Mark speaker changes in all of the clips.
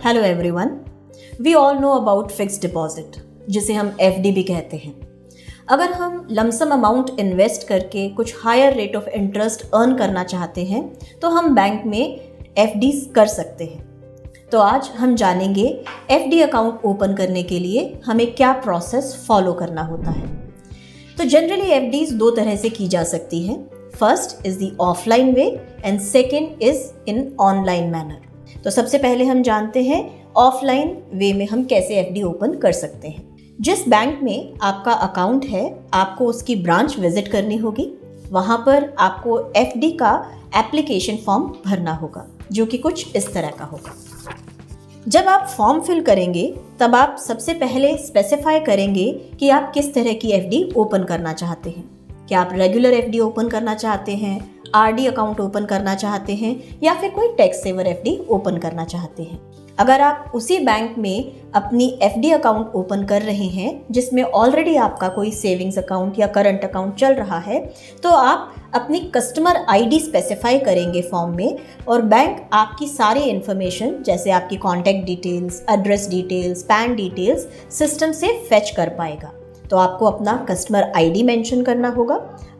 Speaker 1: Hello everyone, we all know about fixed deposit, जिसे हम FD भी कहते हैं। अगर हम लमसम अमाउंट इन्वेस्ट करके कुछ higher rate of interest earn करना चाहते हैं तो हम बैंक में एफडी कर सकते हैं। तो आज हम जानेंगे एफडी अकाउंट ओपन करने के लिए हमें क्या प्रोसेस फॉलो करना होता है। तो जनरली एफडीज दो तरह से की जा सकती हैं। First is the offline way and second is in online manner. तो सबसे पहले हम जानते हैं ऑफलाइन वे में हम कैसे एफडी ओपन कर सकते हैं। जिस बैंक में आपका अकाउंट है आपको उसकी ब्रांच विजिट करनी होगी। वहाँ पर आपको एफडी का एप्लीकेशन फॉर्म भरना होगा, जो कि कुछ इस तरह का होगा। जब आप फॉर्म फिल करेंगे तब आप सबसे पहले स्पेसिफाई करेंगे कि आप किस तरह की एफडी ओपन करना चाहते हैं। क्या आप रेगुलर एफडी ओपन करना चाहते हैं, आरडी अकाउंट ओपन करना चाहते हैं, या फिर कोई टैक्स सेवर एफडी ओपन करना चाहते हैं। अगर आप उसी बैंक में अपनी एफडी अकाउंट ओपन कर रहे हैं जिसमें ऑलरेडी आपका कोई सेविंग्स अकाउंट या करंट अकाउंट चल रहा है, तो आप अपनी कस्टमर आईडी स्पेसिफाई करेंगे फॉर्म में, और बैंक आपकी सारी इन्फॉर्मेशन जैसे आपकी contact details, address details, pan details system से फेच कर पाएगा। तो आपको अपना कस्टमर आईडी मेंशन करना होगा,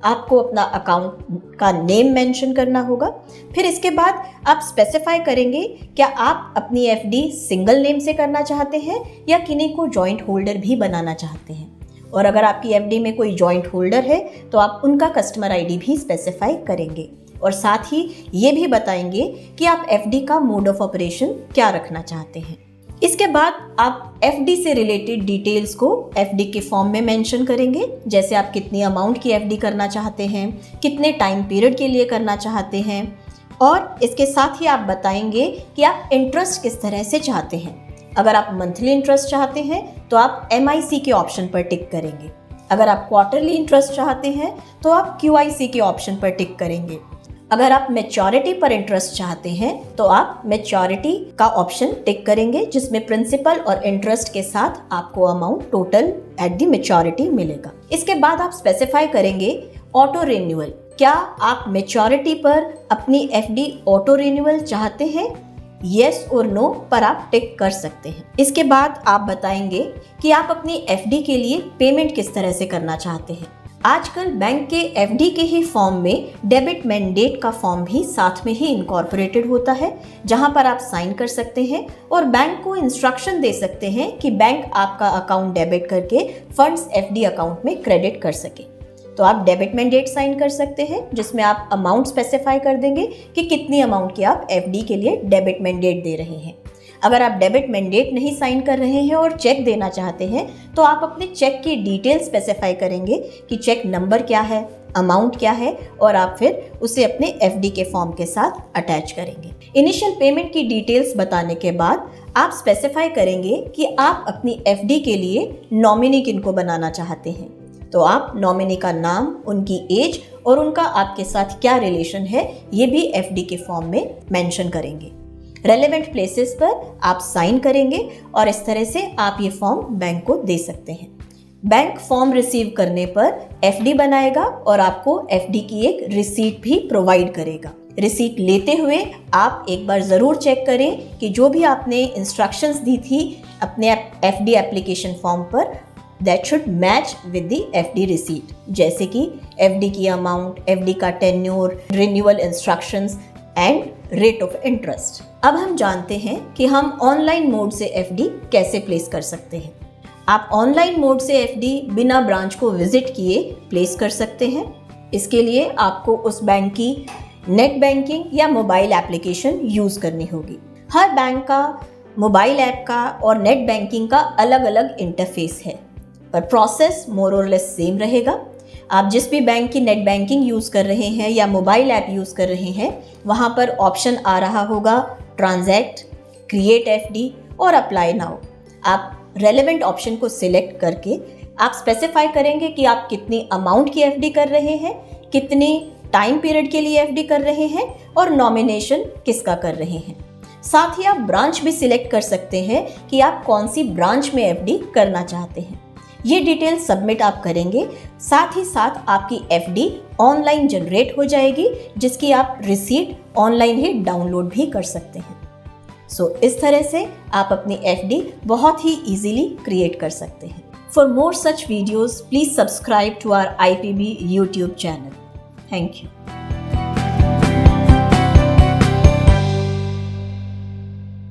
Speaker 1: आपको अपना अकाउंट का नेम मेंशन करना होगा। फिर इसके बाद आप स्पेसिफाई करेंगे क्या आप अपनी एफडी सिंगल नेम से करना चाहते हैं या किन्हीं को जॉइंट होल्डर भी बनाना चाहते हैं। और अगर आपकी एफडी में कोई जॉइंट होल्डर है तो आप उनका कस्टमर आईडी भी स्पेसिफाई करेंगे, और साथ ही ये भी बताएंगे कि आप एफडी का मोड ऑफ ऑपरेशन क्या रखना चाहते हैं। इसके बाद आप एफडी से रिलेटेड डिटेल्स को एफडी के फॉर्म में मेंशन करेंगे, जैसे आप कितनी अमाउंट की एफडी करना चाहते हैं, कितने टाइम पीरियड के लिए करना चाहते हैं, और इसके साथ ही आप बताएंगे कि आप इंटरेस्ट किस तरह से चाहते हैं। अगर आप मंथली इंटरेस्ट चाहते हैं तो आप एमआईसी के ऑप्शन पर टिक करेंगे। अगर आप क्वार्टरली इंटरेस्ट चाहते हैं तो आप क्यूआईसी के ऑप्शन पर टिक करेंगे। अगर आप मैच्योरिटी पर इंटरेस्ट चाहते हैं तो आप मैच्योरिटी का ऑप्शन टिक करेंगे, जिसमें प्रिंसिपल और इंटरेस्ट के साथ आपको amount total at the maturity मिलेगा। इसके बाद आप स्पेसिफाई करेंगे ऑटो रिन्यूअल। क्या आप मैच्योरिटी पर अपनी एफडी ऑटो रिन्यूअल चाहते हैं? येस और नो पर आप टिक कर सकते हैं। इसके बाद आप बताएंगे कि आप अपनी एफडी के लिए पेमेंट किस तरह से करना चाहते हैं। आजकल बैंक के एफडी के ही फॉर्म में डेबिट मैंडेट का फॉर्म भी साथ में ही इनकॉर्पोरेटेड होता है, जहां पर आप साइन कर सकते हैं और बैंक को इंस्ट्रक्शन दे सकते हैं कि बैंक आपका अकाउंट डेबिट करके फंड्स एफडी अकाउंट में क्रेडिट कर सके। तो आप डेबिट मैंडेट साइन कर सकते हैं, जिसमें आप अमाउंट स्पेसिफाई कर देंगे कि कितनी अमाउंट की आप एफडी के लिए डेबिट मैंडेट दे रहे हैं। अगर आप डेबिट मैंडेट नहीं साइन कर रहे हैं और चेक देना चाहते हैं तो आप अपने चेक की डिटेल्स स्पेसिफाई करेंगे कि चेक नंबर क्या है, अमाउंट क्या है, और आप फिर उसे अपने एफडी के फॉर्म के साथ अटैच करेंगे। इनिशियल पेमेंट की डिटेल्स बताने के बाद आप स्पेसिफाई करेंगे कि आप अपनी एफडी के लिए नॉमिनी किनको बनाना चाहते हैं। तो आप नॉमिनी का नाम, उनकी एज और उनका आपके साथ क्या रिलेशन है, ये भी एफडी के फॉर्म में मेंशन करेंगे। रेलेवेंट प्लेसेस पर आप साइन करेंगे और इस तरह से आप ये फॉर्म बैंक को दे सकते हैं। बैंक फॉर्म रिसीव करने पर एफडी बनाएगा और आपको एफडी की एक रिसीट भी प्रोवाइड करेगा। रिसीट लेते हुए आप एक बार ज़रूर चेक करें कि जो भी आपने इंस्ट्रक्शंस दी थी अपने एफडी एप्लीकेशन फॉर्म पर, that should match with the FD receipt, जैसे कि एफडी की अमाउंट, एफडी का tenure, renewal instructions and rate of interest. अब हम जानते हैं कि हम ऑनलाइन मोड से एफडी कैसे प्लेस कर सकते हैं। आप ऑनलाइन मोड से एफडी बिना ब्रांच को विजिट किए प्लेस कर सकते हैं। इसके लिए आपको उस बैंक की नेट बैंकिंग या मोबाइल एप्लीकेशन यूज़ करनी होगी। हर बैंक का मोबाइल ऐप का और नेट बैंकिंग का अलग अलग इंटरफेस है, पर प्रोसेस मोर और लेस सेम रहेगा। आप जिस भी बैंक की नेट बैंकिंग यूज़ कर रहे हैं या मोबाइल ऐप यूज़ कर रहे हैं, वहाँ पर ऑप्शन आ रहा होगा ट्रांजैक्ट, क्रिएट एफडी और अप्लाई नाउ। आप रेलेवेंट ऑप्शन को सिलेक्ट करके आप स्पेसिफाई करेंगे कि आप कितनी अमाउंट की एफडी कर रहे हैं, कितनी टाइम पीरियड के लिए एफडी कर रहे हैं और नॉमिनेशन किसका कर रहे हैं। साथ ही आप ब्रांच भी सिलेक्ट कर सकते हैं कि आप कौन सी ब्रांच में एफडी करना चाहते हैं। ये डिटेल सबमिट आप करेंगे, साथ ही साथ आपकी एफडी ऑनलाइन जनरेट हो जाएगी, जिसकी आप रिसीट ऑनलाइन ही डाउनलोड भी कर सकते हैं। सो इस तरह से आप अपनी FD बहुत ही इजीली क्रिएट कर सकते हैं। For more such videos please subscribe to our IPB YouTube channel. Thank you.